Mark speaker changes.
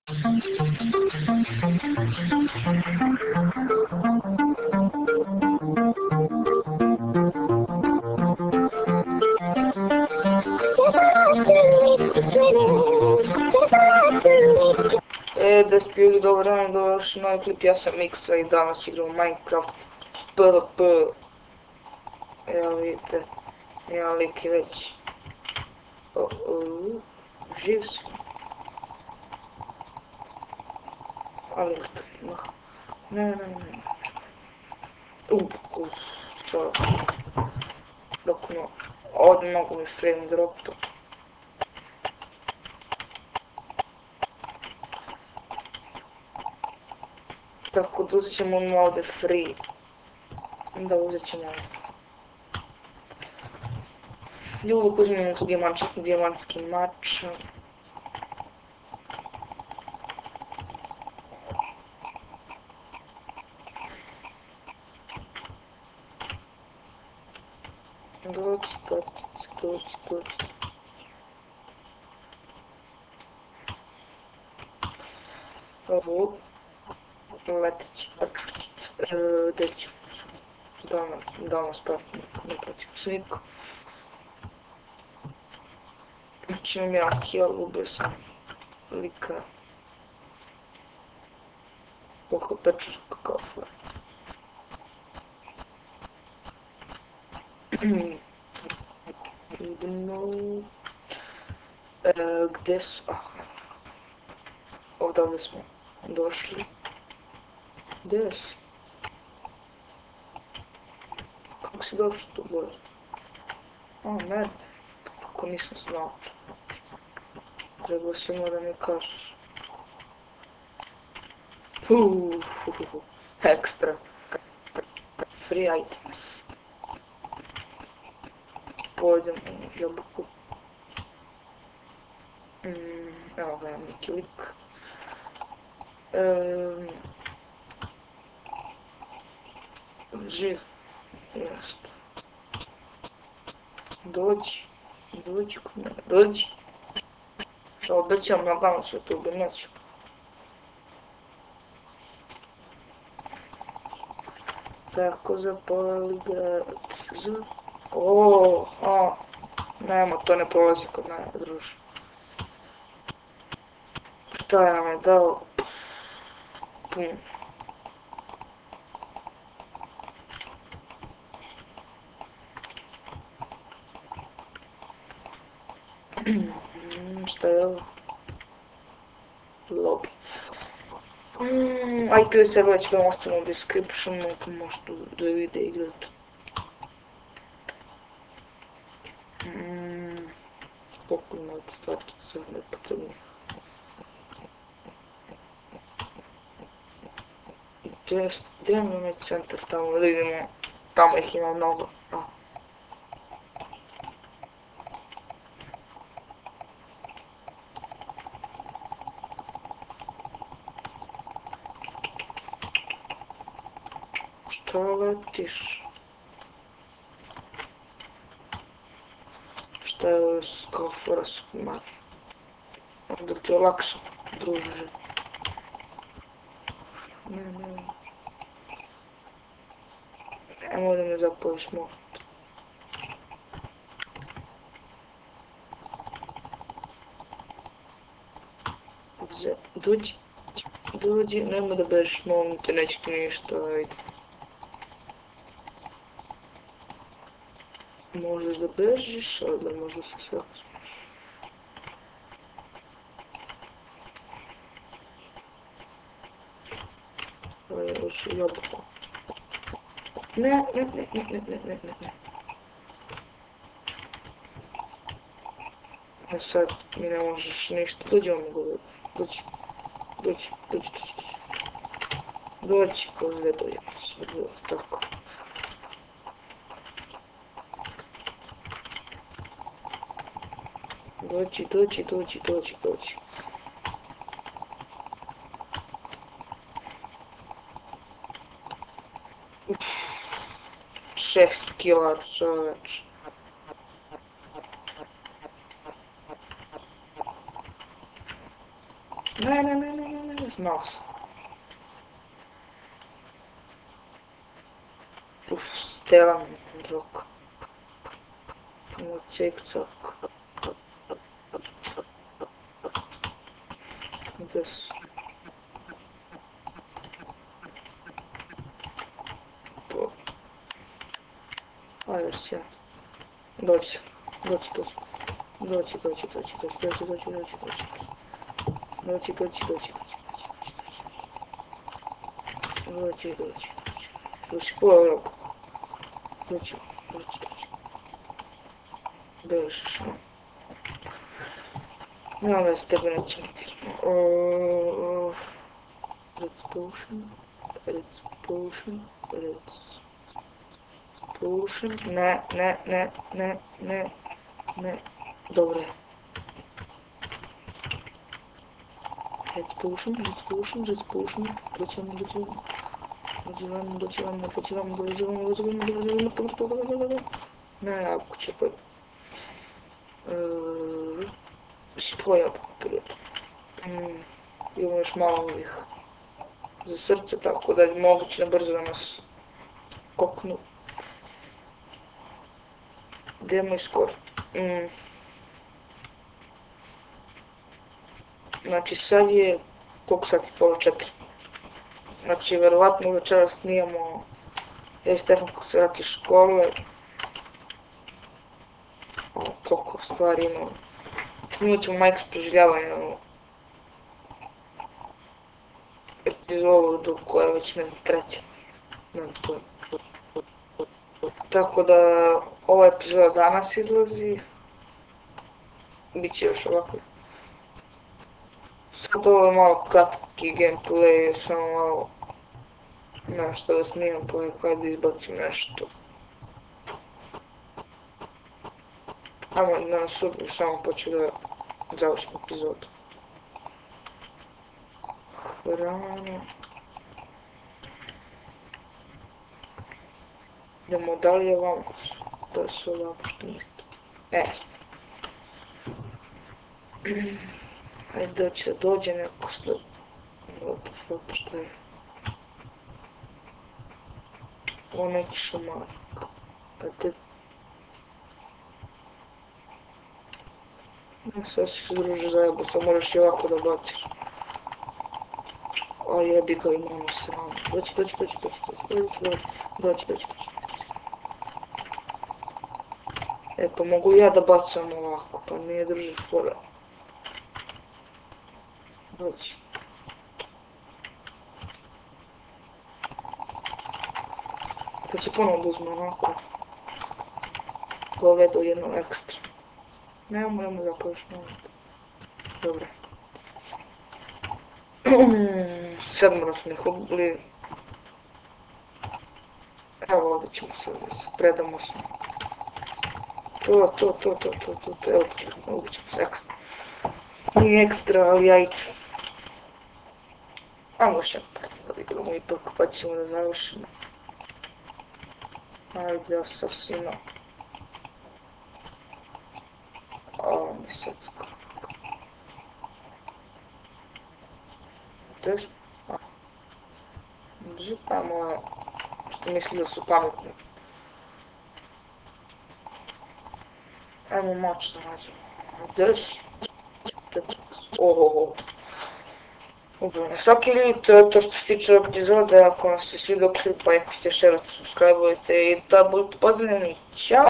Speaker 1: Da ste bili dobro dan, došli novi klip, ja sam Miksa i danas igramo Minecraft PvP. Evo vidite, jedan lik je već živ si. Ali ne. Čovjek. Dok odmah mi frame dropto. Tako da uzet ćemo ono ovdje free. Da uzet ćemo ljubak, uzmemo dijamantski mač. Doći. Ovo. Leteći pačkica. Gdje ću? Davno spratno, ne pratim se niko. Znači imam jedan kill, ubio sam lika. Oko pečurka kafa. Idemo. Gdje su? Ovdje smo došli. Gdje si? Kako si došli tu gore? Merde. Kako nisam znao. Trebao si da mi kažeš. Ekstra. Free items. Pođem u jabuku. Evo ga je neki lik. Živ. Jeste. Dođi kod mene, dođi. Što obećam na danas što te ubim neću. Tako zapali ga. Nema, to ne prolazi kod mene, druže. Šta je nam je dao? Pum. Šta je ovo? Lobby. IP server ću vam ostaviti u descriptionu, pa možete da vidite igrati. Pokojno od stvarčica nepotrebnih. Gdje je onaj centar tamo, da vidimo, tamo ih ima mnogo. Što letiš? Šta je ovo kao fora s kumar? Onda ti je lakše, druže. Ne. Nemoj da me zapoviš most. Dođi, nemoj da bežiš, molim te, neće ti ništa, ajde. Možeš da bežiš, ali da možda se sve osmiš. Ovo je ušao jabuku. Ne. A sad mi ne možeš ništa, dođi vam govorim, dođi, kozle dođemo, tako. Dođi. 6 kila, čoveč. Ne, znao sam. Uf, Stela mi drog. Cek-cak. Gdje su? Ajde sjajno. Doći. Pojel. Doći. Bežiš. Nemam da s tebe nećem. Let's potion. Ne. Dobro je. Let's potion. Dođi. Ne, jako će pa... Spoja prije. Imamo još malo ovih za srce, tako da je moguće brzo da nas koknu. Gdje je moj skor? Znači sad je koliko sati, pola 4. Znači verovatno večeras snijamo, ja i Stefan kako se vrati iz škole. Koliko stvari imamo. Snimat ćemo Minecraft preživljavanje, epizodu koja je već ne znam treća. Tako da ova epizoda danas izlazi. Biće još ovako. Sad ovo je malo kratki gameplay, samo malo nešto da snimam, pa da izbacim nešto. Ajmo da nas ubiju, samo poču da završim epizodu. Hrana. Idemo dalje vam, da se ovako što niste. Jeste. Hajde da će dođe neko sled. Opa, šta je? Ovo neki šumarik. Hajde. Sad si se druže zajebo, sad moraš i ovako da baciš. O jebi ga, imamo sranu. Doći. E pa mogu ja da bacam ovako, pa nije drži fora. Doći. To će ponovno uzme onako. Govedo jedno ekstra. Ne moramo zapravo još malo. Dobro. Sedmoro smo ih ubili. Evo ovdje ćemo se predamo se. To. Evo ovdje ćemo se ekstra. Nije ekstra, ali jajce. Ajmo još jedan da igramo ipak, pa ćemo da završimo. Ajde, asasino. O, mjesecko. Gdje su? Tamo što misli da su pametni. Ajmo moć da nađemo. Gdje su? Ohoho. Ubrano. Svaki ljudi, to je to što se tiče ovog epizode. Ako vam se svidio klip, pa ako ste še subscribe-ujte i da budete pozdravljeni. Ćao!